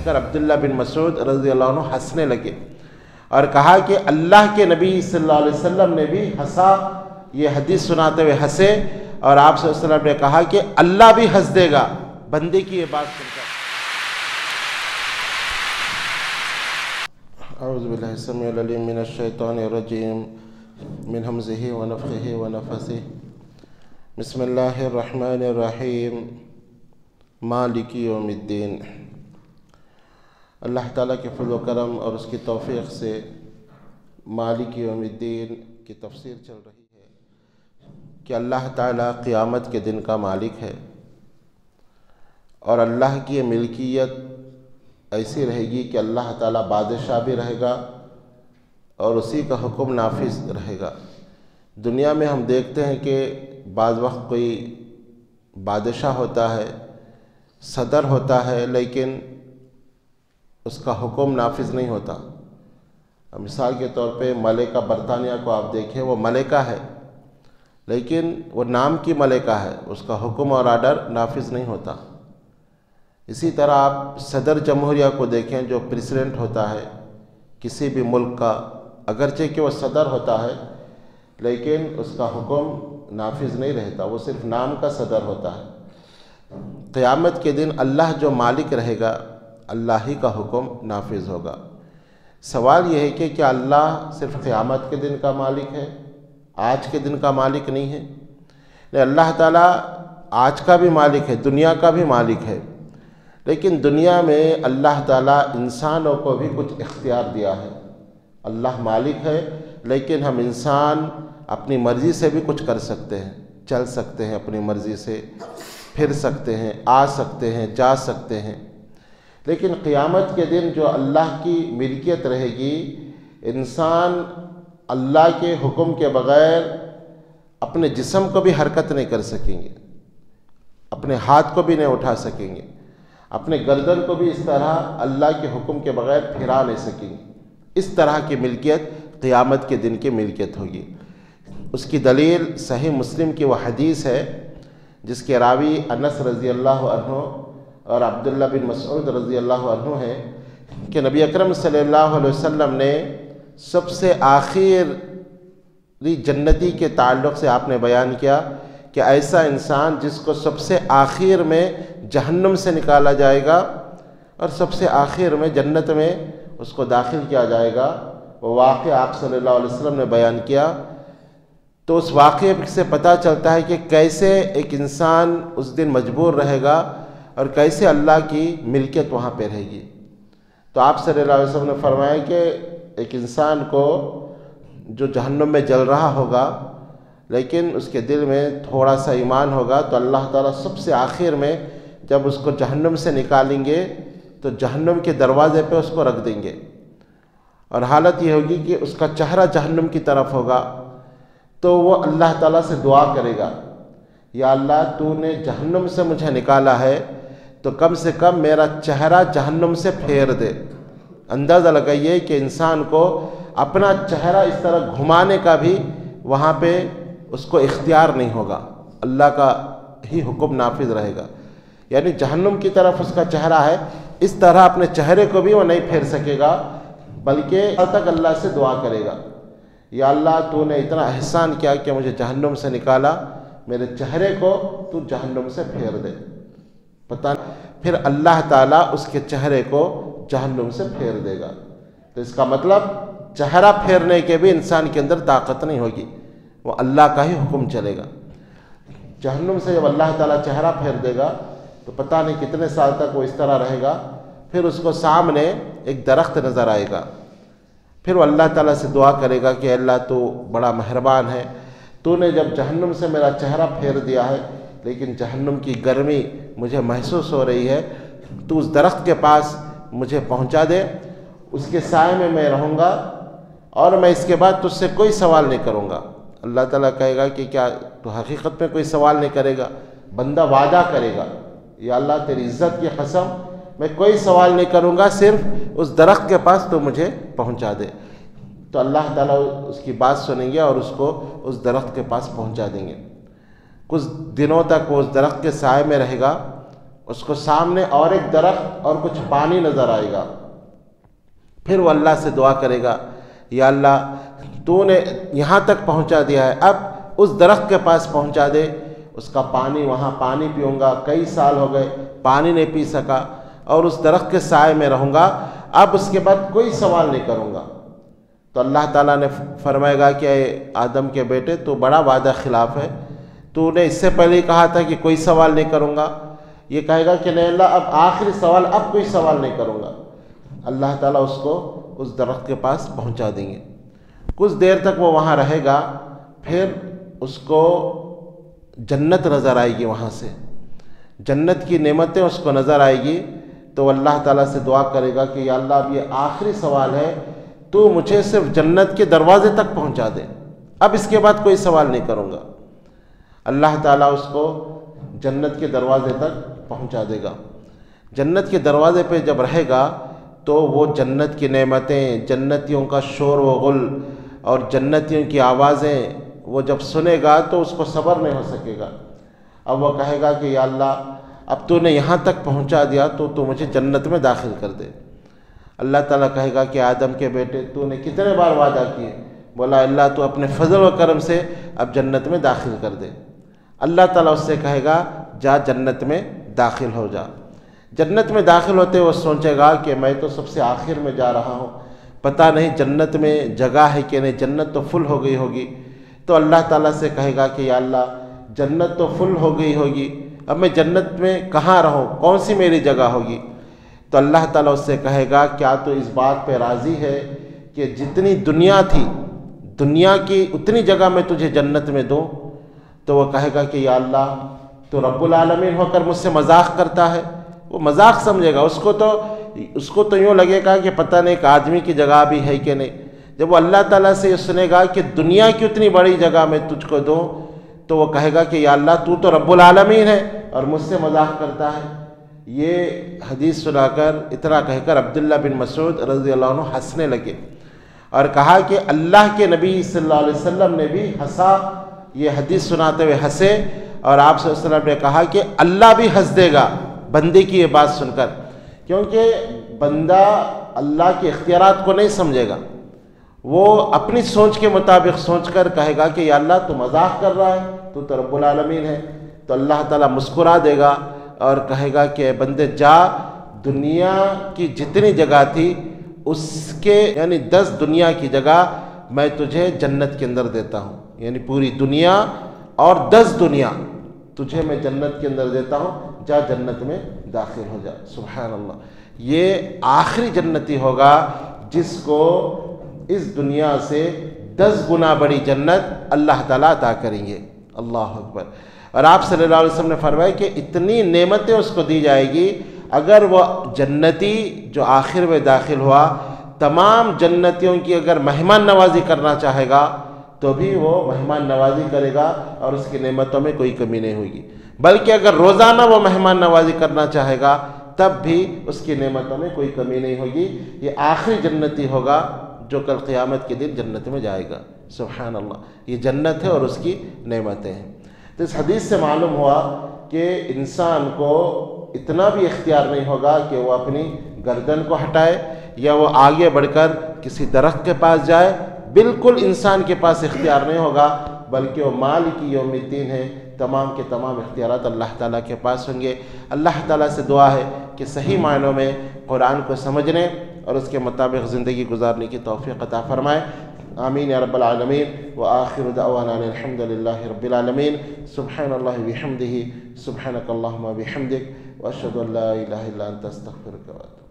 کر عبداللہ بن مسعود رضی اللہ عنہ ہنسنے لگے اور کہا کہ اللہ کے نبی صلی اللہ علیہ وسلم نے بھی ہنسا، یہ حدیث سناتے ہوئے ہنسے، اور آپ صلی اللہ علیہ وسلم نے کہا کہ اللہ بھی ہنس دے گا بندے کی یہ بات سن کر۔ اعوذ باللہ السمیع العلیم من الشیطان الرجیم من ہمزہ ونفخہ ونفثہ، بسم اللہ الرحمن الرحیم، مالک یوم الدین۔ اللہ تعالیٰ کے فضل و کرم اور اس کی توفیق سے مالک یوم الدین کی تفسیر چل رہی ہے کہ اللہ تعالیٰ قیامت کے دن کا مالک ہے، اور اللہ کی یہ ملکیت ایسی رہے گی کہ اللہ تعالیٰ بادشاہ بھی رہے گا اور اسی کا حکم نافذ رہے گا۔ دنیا میں ہم دیکھتے ہیں کہ بعض وقت کوئی بادشاہ ہوتا ہے، صدر ہوتا ہے، لیکن اس کا حکم نافذ نہیں ہوتا۔ مثال کے طور پہ ملکہ برطانیہ کو آپ دیکھیں، وہ ملکہ ہے لیکن وہ نام کی ملکہ ہے، اس کا حکم اور آرڈر نافذ نہیں ہوتا۔ اسی طرح آپ صدر جمہوریہ کو دیکھیں، جو پریزیڈنٹ ہوتا ہے کسی بھی ملک کا، اگرچہ کہ وہ صدر ہوتا ہے لیکن اس کا حکم نافذ نہیں رہتا، وہ صرف نام کا صدر ہوتا ہے۔ قیامت کے دن اللہ جو مالک رہے گا، اللہ ہی کا حکم نافذ ہوگا۔ سوال یہ ہے کہ کیا اللہ صرف قیامت کے دن کا مالک ہے، آج کے دن کا مالک نہیں ہے؟ نہیں، اللہ تعالیٰ آج کا بھی مالک ہے، دنیا کا بھی مالک ہے، لیکن دنیا میں اللہ تعالیٰ انسانوں کو بھی کچھ اختیار دیا ہے۔ اللہ مالک ہے لیکن ہم انسان اپنی مرضی سے بھی کچھ کر سکتے ہیں، چل سکتے ہیں اپنی مرضی سے، پھر سکتے ہیں، آ سکتے ہیں، جا سکتے ہیں۔ لیکن قیامت کے دن جو اللہ کی ملکیت رہے گی، انسان اللہ کے حکم کے بغیر اپنے جسم کو بھی حرکت نہیں کر سکیں گے، اپنے ہاتھ کو بھی نہیں اٹھا سکیں گے، اپنے گردن کو بھی اس طرح اللہ کے حکم کے بغیر پھرا نہیں سکیں گے۔ اس طرح کی ملکیت قیامت کے دن کی ملکیت ہوگی۔ اس کی دلیل صحیح مسلم کی وہ حدیث ہے جس کے راوی انس رضی اللہ عنہ اور عبداللہ بن مسعود رضی اللہ عنہ ہے کہ نبی اکرم صلی اللہ علیہ وسلم نے سب سے آخری جنتی کے تعلق سے آپ نے بیان کیا کہ ایسا انسان جس کو سب سے آخر میں جہنم سے نکالا جائے گا اور سب سے آخر میں جنت میں اس کو داخل کیا جائے گا، وہ واقعہ آپ صلی اللہ علیہ وسلم نے بیان کیا۔ تو اس واقعے سے پتہ چلتا ہے کہ کیسے ایک انسان اس دن مجبور رہے گا اور کیسے اللہ کی ملکیت وہاں پہ رہے گی۔ تو آپ صلی اللہ علیہ وسلم نے فرمایا کہ ایک انسان کو جو جہنم میں جل رہا ہوگا لیکن اس کے دل میں تھوڑا سا ایمان ہوگا، تو اللہ تعالیٰ سب سے آخر میں جب اس کو جہنم سے نکالیں گے تو جہنم کے دروازے پہ اس کو رکھ دیں گے، اور حالت یہ ہوگی کہ اس کا چہرہ جہنم کی طرف ہوگا۔ تو وہ اللہ تعالیٰ سے دعا کرے گا، یا اللہ تو نے جہنم سے مجھے نکالا ہے تو کم سے کم میرا چہرہ جہنم سے پھیر دے۔ اندازہ لگائیے کہ انسان کو اپنا چہرہ اس طرح گھمانے کا بھی وہاں پہ اس کو اختیار نہیں ہوگا، اللہ کا ہی حکم نافذ رہے گا۔ یعنی جہنم کی طرف اس کا چہرہ ہے، اس طرح اپنے چہرے کو بھی وہ نہیں پھیر سکے گا، بلکہ اب تک اللہ سے دعا کرے گا، یا اللہ تو نے اتنا احسان کیا کہ مجھے جہنم سے نکالا، میرے چہرے کو تو جہنم سے پھیر دے۔ پتہ پھر اللہ تعالیٰ اس کے چہرے کو جہنم سے پھیر دے گا۔ تو اس کا مطلب چہرہ پھیرنے کے بھی انسان کے اندر طاقت نہیں ہوگی، وہ اللہ کا ہی حکم چلے گا۔ جہنم سے جب اللہ تعالیٰ چہرہ پھیر دے گا تو پتہ نہیں کتنے سال تک وہ اس طرح رہے گا۔ پھر اس کو سامنے ایک درخت نظر آئے گا، پھر وہ اللہ تعالیٰ سے دعا کرے گا کہ اللہ تو بڑا مہربان ہے، تو نے جب جہنم سے میرا چہرہ پھیر دیا ہے لیکن جہنم کی گرمی مجھے محسوس ہو رہی ہے، تو اس درخت کے پاس مجھے پہنچا دے، اس کے سائے میں رہوں گا اور میں اس کے بعد تجھ سے کوئی سوال نہیں کروں گا۔ اللہ تعالیٰ کہے گا کہ کیا تو حقیقت میں کوئی سوال نہیں کرے گا؟ بندہ وعدہ کرے گا، یا اللہ تیری عزت کی قسم میں کوئی سوال نہیں کروں گا، صرف اس درخت کے پاس تو مجھے پہنچا دے۔ تو اللہ تعالیٰ اس کی بات سنیں گے اور اس کو اس درخت کے پاس پہنچا دیں گے۔ کچھ دنوں تک وہ اس درخت کے سائے میں رہے گا، اس کو سامنے اور ایک درخت اور کچھ پانی نظر آئے گا. پھر وہ اللہ سے دعا کرے گا یا اللہ تو نے یہاں تک پہنچا دیا ہے، اب اس درخت کے پاس پہنچا دے. اس کا پانی، وہاں پانی پیوں گا، کئی سال ہو گئے پانی نہیں پی سکا، اور اس درخت کے سائے میں رہوں گا، اب اس کے بعد کوئی سوال نہیں کروں گا. تو اللہ تعالیٰ نے فرمائے گا کہ اے آدم کے بیٹے تو بڑا وعدہ خلاف ہے، تو نے اس سے پہلے ہی کہا تھا کہ کوئی سوال نہیں کروں گا. یہ کہے گا کہ نہیں اللہ اب آخری سوال، اب کوئی سوال نہیں کروں گا. اللہ تعالیٰ اس کو اس درخت کے پاس پہنچا دیں گے. کچھ دیر تک وہ وہاں رہے گا، پھر اس کو جنت نظر آئے گی. وہاں سے جنت کی نعمتیں اس کو نظر آئے گی. تو اللہ تعالیٰ سے دعا کرے گا کہ یا اللہ اب یہ آخری سوال ہے، تو مجھے صرف جنت کے دروازے تک پہنچا دے، اب اس کے بعد کوئی سوال نہیں کروں گا. اللہ تعالیٰ اس کو جنت کے دروازے تک پہنچا دے گا. جنت کے دروازے پہ جب رہے گا تو وہ جنت کی نعمتیں، جنتیوں کا شور و غل اور جنتیوں کی آوازیں وہ جب سنے گا تو اس کو صبر نہیں ہو سکے گا. اب وہ کہے گا کہ یا اللہ اب تو نے یہاں تک پہنچا دیا تو مجھے جنت میں داخل کر دے. اللہ تعالیٰ کہے گا کہ آدم کے بیٹے تو نے کتنے بار وعدہ کیے؟ بولا اللہ تو اپنے فضل و کرم سے اب جنت میں داخل کر دے. اللہ تعالیٰ اس سے کہے گا جا جنت میں داخل ہو جا. جنت میں داخل ہوتے وہ سوچے گا کہ میں تو سب سے آخر میں جا رہا ہوں، پتہ نہیں جنت میں جگہ ہے کہ نہیں، جنت تو فل ہو گئی ہوگی. تو اللہ تعالیٰ سے کہے گا کہ یا اللہ جنت تو فل ہو گئی ہوگی، اب میں جنت میں کہاں رہوں، کون سی میری جگہ ہوگی؟ تو اللہ تعالیٰ اس سے کہے گا کیا تو اس بات پہ راضی ہے کہ جتنی دنیا تھی، دنیا کی اتنی جگہ میں تجھے جنت میں دوں؟ تو وہ کہے گا کہ یا اللہ تو رب العالمین ہو کر مجھ سے مذاق کرتا ہے. وہ مذاق سمجھے گا، اس کو تو یوں لگے گا کہ پتہ نہیں ایک آدمی کی جگہ بھی ہے کہ نہیں. جب وہ اللہ تعالیٰ سے یہ سنے گا کہ دنیا کی اتنی بڑی جگہ میں تجھ کو دوں تو وہ کہے گا کہ یا اللہ تو رب العالمین ہے اور مجھ سے مذاق کرتا ہے. یہ حدیث سنا کر اتنا کہہ کر عبداللہ بن مسعود رضی اللہ عنہ ہنسنے لگے اور کہا کہ اللہ کے نبی صلی اللہ علیہ وسلم نے بھی ہنسا، یہ حدیث سناتے ہوئے ہنسے، اور آپ صلی اللہ علیہ وسلم نے کہا کہ اللہ بھی ہنس دے گا بندے کی یہ بات سن کر، کیونکہ بندہ اللہ کے اختیارات کو نہیں سمجھے گا. وہ اپنی سوچ کے مطابق سوچ کر کہے گا کہ یا اللہ تو مذاق کر رہا ہے، تو رب العالمین ہے. تو اللہ تعالیٰ مسکرا دے گا اور کہے گا کہ بندے جا، دنیا کی جتنی جگہ تھی اس کے یعنی 10 دنیا کی جگہ میں تجھے جنت کے اندر دیتا ہوں، یعنی پوری دنیا اور 10 دنیا تجھے میں جنت کے اندر دیتا ہوں، جا جنت میں داخل ہو جا. سبحان اللہ. یہ آخری جنتی ہوگا جس کو اس دنیا سے 10 گنا بڑی جنت اللہ تعالیٰ عطا کریں گے. اللہ اکبر. اور آپ صلی اللہ علیہ وسلم نے فرمایا کہ اتنی نعمتیں اس کو دی جائے گی، اگر وہ جنتی جو آخر میں داخل ہوا تمام جنتیوں کی اگر مہمان نوازی کرنا چاہے گا تو بھی وہ مہمان نوازی کرے گا اور اس کی نعمتوں میں کوئی کمی نہیں ہوگی، بلکہ اگر روزانہ وہ مہمان نوازی کرنا چاہے گا تب بھی اس کی نعمتوں میں کوئی کمی نہیں ہوگی. یہ آخری جنتی ہوگا جو کل قیامت کے دن جنت میں جائے گا. سبحان اللہ. یہ جنت ہے اور اس کی نعمتیں ہیں. تو اس حدیث سے معلوم ہوا کہ انسان کو اتنا بھی اختیار نہیں ہوگا کہ وہ اپنی گردن کو ہٹائے یا وہ آگے بڑھ کر کسی درخت کے پاس جائے. بالکل انسان کے پاس اختیار نہیں ہوگا، بلکہ وہ مالک یوم الدین ہے. تمام کے تمام اختیارات اللہ تعالیٰ کے پاس ہوں گے. اللہ تعالیٰ سے دعا ہے کہ صحیح معنوں میں قرآن کو سمجھنے اور اس کے مطابق زندگی گزارنے کی توفیق عطا فرمائے. آمین یا رب العالمین. وآخر دعوانا الحمد للہ رب العالمین. سبحان اللہ بحمدہ، سبحانک اللہم بحمدک، واشہد ان لا الہ الا انت استغفرک واتوب